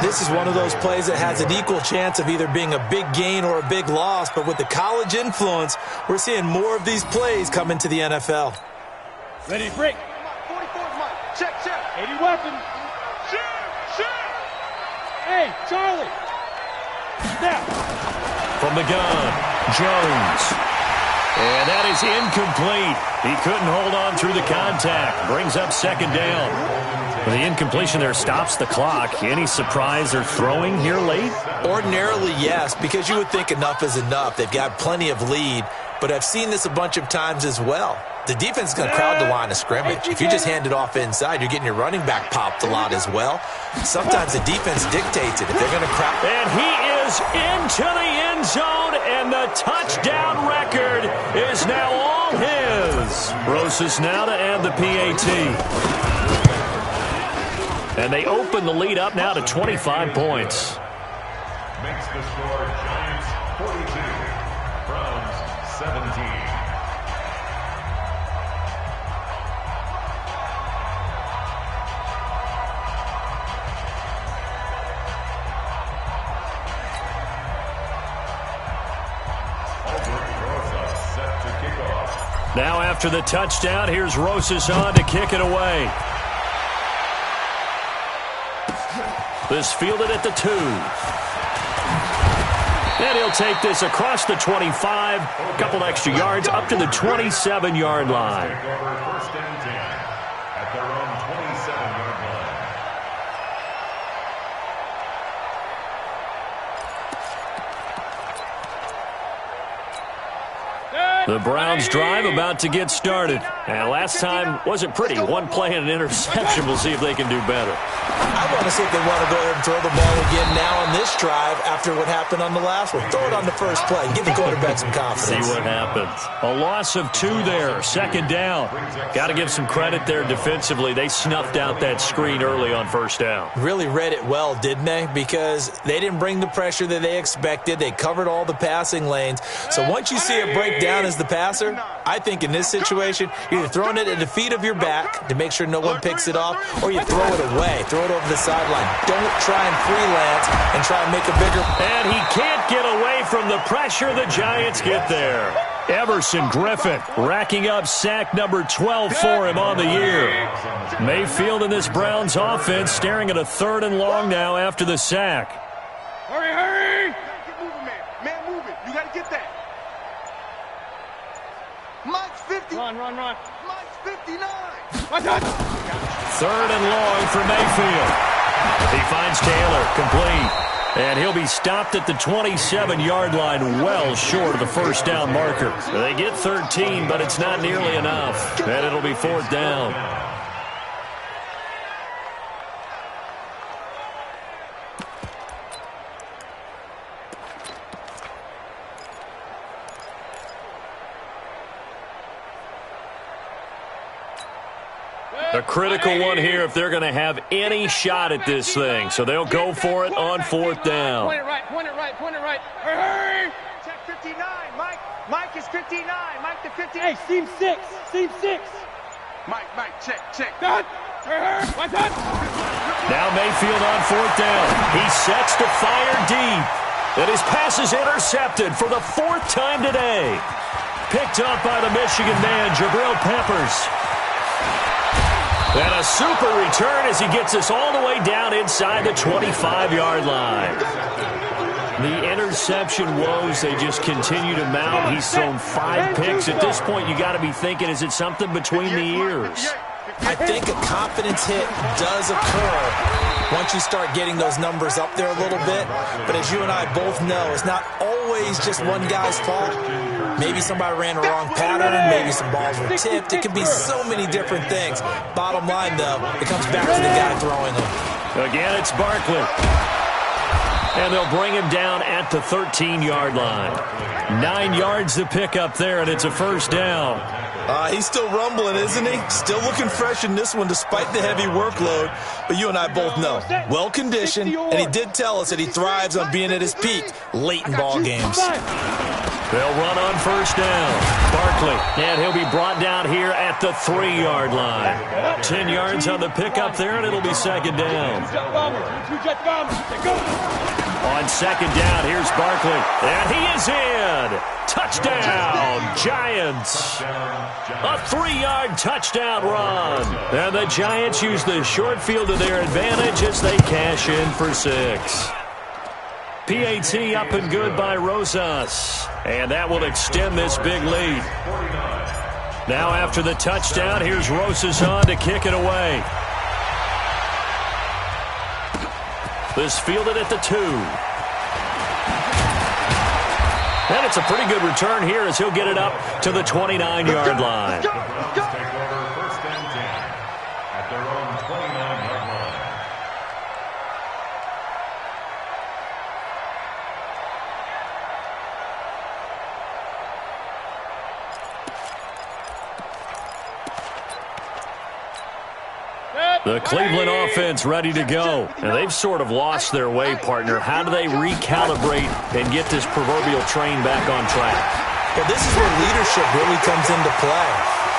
[SPEAKER 3] This is one of those plays that has an equal chance of either being a big gain or a big loss, but with the college influence, we're seeing more of these plays come into the NFL.
[SPEAKER 5] Ready to break.
[SPEAKER 2] 44's Mike. Check.
[SPEAKER 5] 80 weapon.
[SPEAKER 2] Shoot.
[SPEAKER 5] Hey, Charlie. Snap.
[SPEAKER 1] From the gun, Jones. And that is incomplete. He couldn't hold on through the contact. Brings up 2nd down. The incompletion there stops the clock. Any surprise they're throwing here late?
[SPEAKER 3] Ordinarily, yes, because you would think enough is enough. They've got plenty of lead, but I've seen this a bunch of times as well. The defense is going to crowd the line of scrimmage. If you just hand it off inside, you're getting your running back popped a lot as well. Sometimes the defense dictates it. If they're going to crowd.
[SPEAKER 1] And he is into the end zone, and the touchdown record is now all his. Rosas now to add the PAT. And they open the lead up now to 25 points.
[SPEAKER 4] Makes the score Giants 42, Browns 17.
[SPEAKER 1] Now after the touchdown, here's Rosas on to kick it away. This fielded at the 2. And he'll take this across the 25, a couple extra yards up to the 27-yard line.
[SPEAKER 4] Take over 1st and 10 at their own 27-yard line.
[SPEAKER 1] The Browns drive about to get started. And last time wasn't pretty. One play and an interception. We'll see if they can do better.
[SPEAKER 3] I want to see if they want to go ahead and throw the ball again now on this drive after what happened on the last one. Throw it on the first play. Give the quarterback some confidence.
[SPEAKER 1] See what happens. A loss of 2 there. 2nd down. Got to give some credit there defensively. They snuffed out that screen early on 1st down.
[SPEAKER 3] Really read it well, didn't they? Because they didn't bring the pressure that they expected. They covered all the passing lanes. So once you see it break down as the passer, I think in this situation, you're either throwing it at the feet of your back to make sure no one picks it off, or you throw it away. Throw it over the sideline. Don't try and freelance and try and make a bigger.
[SPEAKER 1] And he can't get away from the pressure. The Giants get there. Everson Griffin racking up sack number 12 for him on the year. Mayfield in this Browns offense staring at a 3rd and long now after the sack.
[SPEAKER 5] Hurry, hurry!
[SPEAKER 2] Get moving, man. Man, move it. You got to get that. Mike's 50.
[SPEAKER 5] Run.
[SPEAKER 2] Mike's 59.
[SPEAKER 5] My touch!
[SPEAKER 1] 3rd and long for Mayfield. He finds Taylor, complete. And he'll be stopped at the 27-yard line, well short of the first down marker. They get 13, but it's not nearly enough. And it'll be 4th down. A critical one here if they're going to have any shot at this thing. So they'll go for it on 4th down.
[SPEAKER 5] Point it right. Hurry!
[SPEAKER 2] Check 59. Mike is 59. Mike to 50.
[SPEAKER 5] Hey, seam 6.
[SPEAKER 2] Mike, check.
[SPEAKER 5] Done. Hurry! My touch!
[SPEAKER 1] Now Mayfield on 4th down. He sets to fire deep. And his pass is intercepted for the 4th time today. Picked up by the Michigan man, Jabril Peppers. And a super return as he gets us all the way down inside the 25-yard line. The interception woes, they just continue to mount. He's thrown 5 picks. At this point, you got to be thinking, is it something between the ears?
[SPEAKER 3] I think a confidence hit does occur once you start getting those numbers up there a little bit. But as you and I both know, it's not always just one guy's fault. Maybe somebody ran a wrong pattern. Maybe some balls were tipped. It could be so many different things. Bottom line, though, it comes back to the guy throwing them.
[SPEAKER 1] Again, it's Barkley. And they'll bring him down at the 13-yard line. 9 yards to pick up there, and it's a 1st down.
[SPEAKER 3] He's still rumbling, isn't he? Still looking fresh in this one despite the heavy workload. But you and I both know, well-conditioned, and he did tell us that he thrives on being at his peak late in ball games.
[SPEAKER 1] They'll run on 1st down. Barkley, and he'll be brought down here at the 3-yard line. 10 yards on the pickup there, and it'll be 2nd down. On 2nd down, here's Barkley, and he is in. Touchdown, Giants. A 3-yard touchdown run. And the Giants use the short field to their advantage as they cash in for 6. PAT up and good by Rosas. And that will extend this big lead. Now after the touchdown, here's Rosas on to kick it away. This fielded at the 2. And it's a pretty good return here as he'll get it up to the 29-yard line.
[SPEAKER 4] Take over 1st and 10 at their own 29-yard line.
[SPEAKER 1] The Cleveland offense ready to go. And they've sort of lost their way, partner. How do they recalibrate and get this proverbial train back on track?
[SPEAKER 3] Well, this is where leadership really comes into play.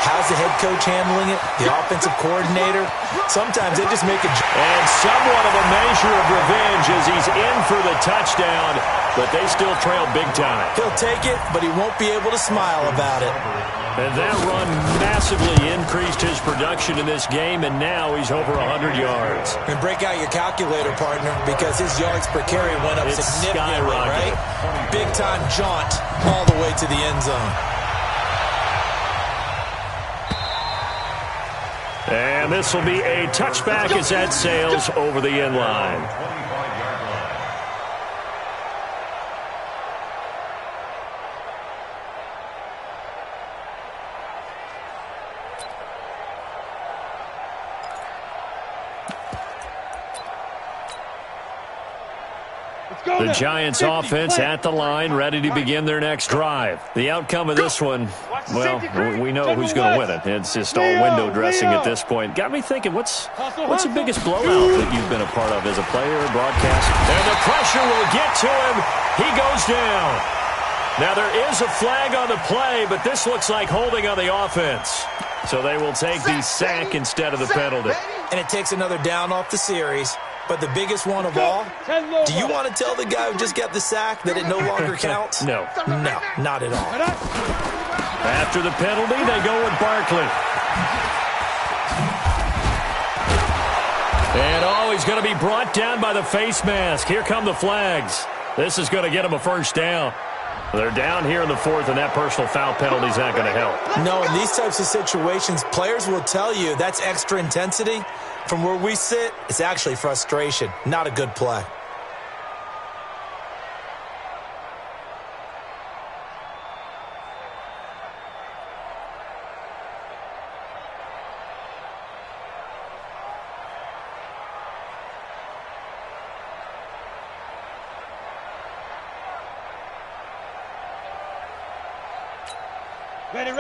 [SPEAKER 3] How's the head coach handling it? The offensive coordinator? Sometimes they just make a...
[SPEAKER 1] And somewhat of a measure of revenge as he's in for the touchdown, but they still trail big time.
[SPEAKER 3] He'll take it, but he won't be able to smile about it.
[SPEAKER 1] And that run massively increased his production in this game, and now he's over 100 yards.
[SPEAKER 3] And break out your calculator, partner, because his yards per carry went up significantly, right? Big-time jaunt all the way to the end zone.
[SPEAKER 1] And this will be a touchback as that sails over the end line. The Giants offense at the line, ready to begin their next drive. The outcome of this one, well, we know who's going to win it. It's just all window dressing at this point. Got me thinking, what's the biggest blowout that you've been a part of as a player or broadcaster? And the pressure will get to him. He goes down. Now there is a flag on the play, but this looks like holding on the offense. So they will take the sack instead of the penalty.
[SPEAKER 3] And it takes another down off the series. But the biggest one of all, do you want to tell the guy who just got the sack that it no longer counts?
[SPEAKER 1] No.
[SPEAKER 3] No, not at all.
[SPEAKER 1] After the penalty, they go with Barkley. And he's going to be brought down by the face mask. Here come the flags. This is going to get him a first down. They're down here in the fourth, and that personal foul penalty is not going to help.
[SPEAKER 3] No, in these types of situations, players will tell you that's extra intensity. From where we sit, it's actually frustration. Not a good play.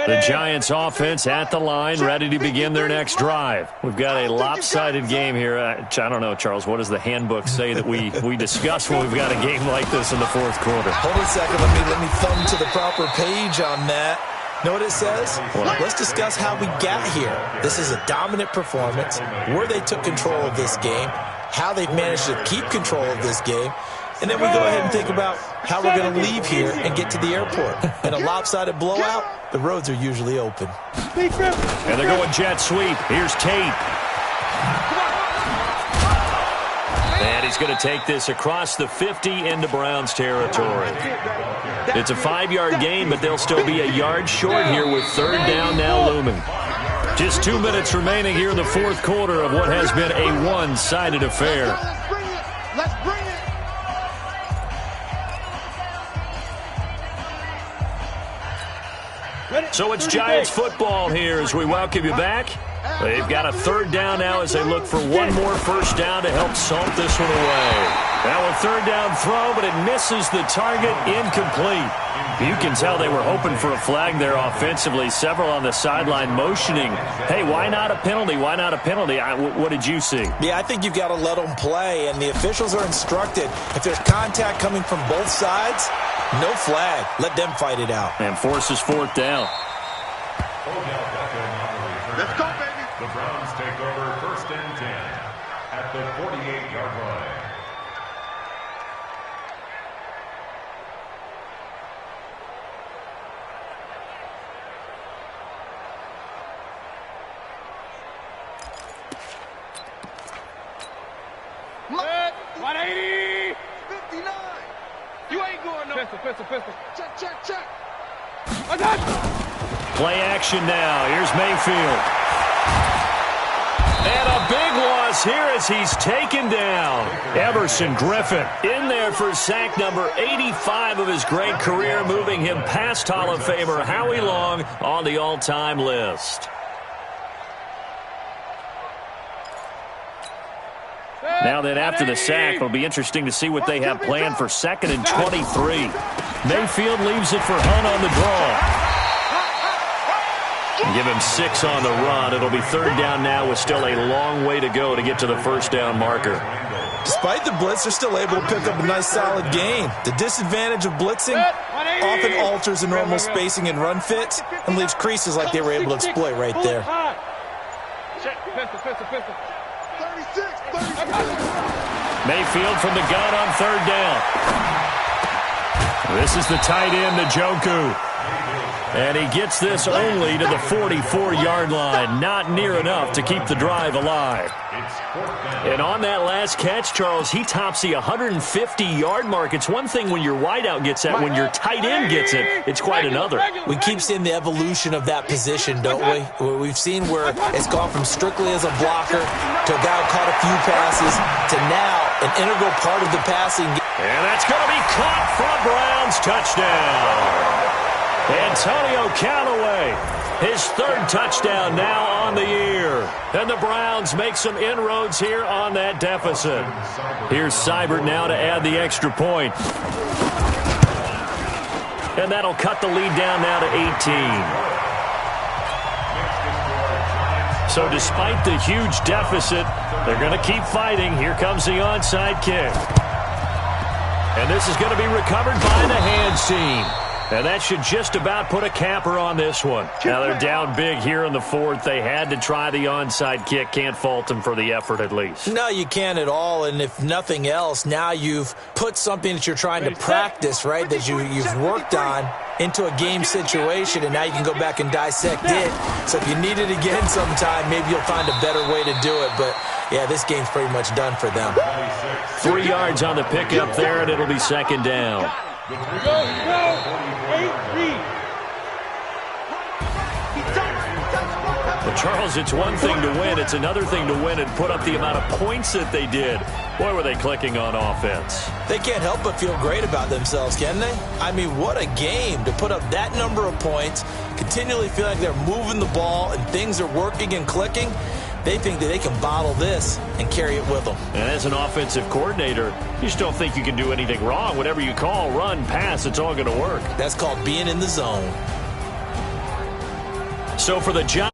[SPEAKER 1] The Giants offense at the line, ready to begin their next drive. We've got a lopsided game here. I don't know, Charles, what does the handbook say that we discuss when we've got a game like this in the fourth quarter?
[SPEAKER 3] Hold on a second. Let me thumb to the proper page on that. Know what it says? Let's discuss how we got here. This is a dominant performance, where they took control of this game, how they've managed to keep control of this game, and then we go ahead and think about how we're going to leave here and get to the airport. In a lopsided blowout, the roads are usually open.
[SPEAKER 1] And they're going jet sweep. Here's Tate. And he's going to take this across the 50 into Browns territory. It's a 5-yard gain, but they'll still be a yard short here with third down now looming. Just 2 minutes remaining here in the fourth quarter of what has been a one-sided affair.
[SPEAKER 2] Let's bring it.
[SPEAKER 1] So it's Giants football here as we welcome you back. They've got a third down now as they look for one more first down to help salt this one away. Now a third down throw, but it misses the target, incomplete. You can tell they were hoping for a flag there offensively. Several on the sideline motioning, hey, why not a penalty? Why not a penalty? What did you see?
[SPEAKER 3] Yeah, I think you've got to let them play, and the officials are instructed. If there's contact coming from both sides, no flag. Let them fight it out.
[SPEAKER 1] And forces fourth down.
[SPEAKER 2] Let's go, baby.
[SPEAKER 4] The Browns take over first and 10 at the 48-yard line.
[SPEAKER 2] Look,
[SPEAKER 5] 180.
[SPEAKER 2] 59. You ain't going no.
[SPEAKER 5] Pistol.
[SPEAKER 2] Check.
[SPEAKER 1] Play action now. Here's Mayfield. And a big loss here as he's taken down. Everson Griffin in there for sack number 85 of his great career, moving him past Hall of Famer Howie Long on the all-time list. Now then, after the sack, it'll be interesting to see what they have planned for 2nd and 23. Mayfield leaves it for Hunt on the draw. Give him 6 on the run. It'll be third down now with still a long way to go to get to the first down marker.
[SPEAKER 3] Despite the blitz, they're still able to pick up a nice solid gain. The disadvantage of blitzing often alters the normal spacing and run fits and leaves creases like they were able to exploit right there.
[SPEAKER 2] Pistol. 36.
[SPEAKER 1] Mayfield from the gun on third down. This is the tight end, Njoku. And he gets this only to the 44-yard line. Not near enough to keep the drive alive. And on that last catch, Charles, he tops the 150-yard mark. It's one thing when your wideout gets that. When your tight end gets it, it's quite another.
[SPEAKER 3] We keep seeing the evolution of that position, don't we? We've seen where it's gone from strictly as a blocker to a guy who caught a few passes to now an integral part of the passing game.
[SPEAKER 1] And that's going to be caught for a Browns touchdown. Antonio Callaway, his third touchdown now on the year. And the Browns make some inroads here on that deficit. Here's Seibert now to add the extra point. And that'll cut the lead down now to 18. So despite the huge deficit, they're going to keep fighting. Here comes the onside kick. And this is going to be recovered by the hands team. And that should just about put a capper on this one. Now they're down big here in the fourth. They had to try the onside kick. Can't fault them for the effort at least.
[SPEAKER 3] No, you can't at all. And if nothing else, now you've put something that you're trying to practice, right, that you've worked on into a game situation, and now you can go back and dissect it. So if you need it again sometime, maybe you'll find a better way to do it. But, yeah, this game's pretty much done for them.
[SPEAKER 1] 3 yards on the pickup there, and it'll be second down.
[SPEAKER 5] Here we go. 8-3.
[SPEAKER 1] Well, Charles, it's one thing to win. It's another thing to win and put up the amount of points that they did. Boy, were they clicking on offense.
[SPEAKER 3] They can't help but feel great about themselves, can they? I mean, what a game to put up that number of points, continually feel like they're moving the ball and things are working and clicking. They think that they can bottle this and carry it with them.
[SPEAKER 1] And as an offensive coordinator, you just don't think you can do anything wrong. Whatever you call, run, pass, it's all going to work.
[SPEAKER 3] That's called being in the zone.
[SPEAKER 1] So for the Giants,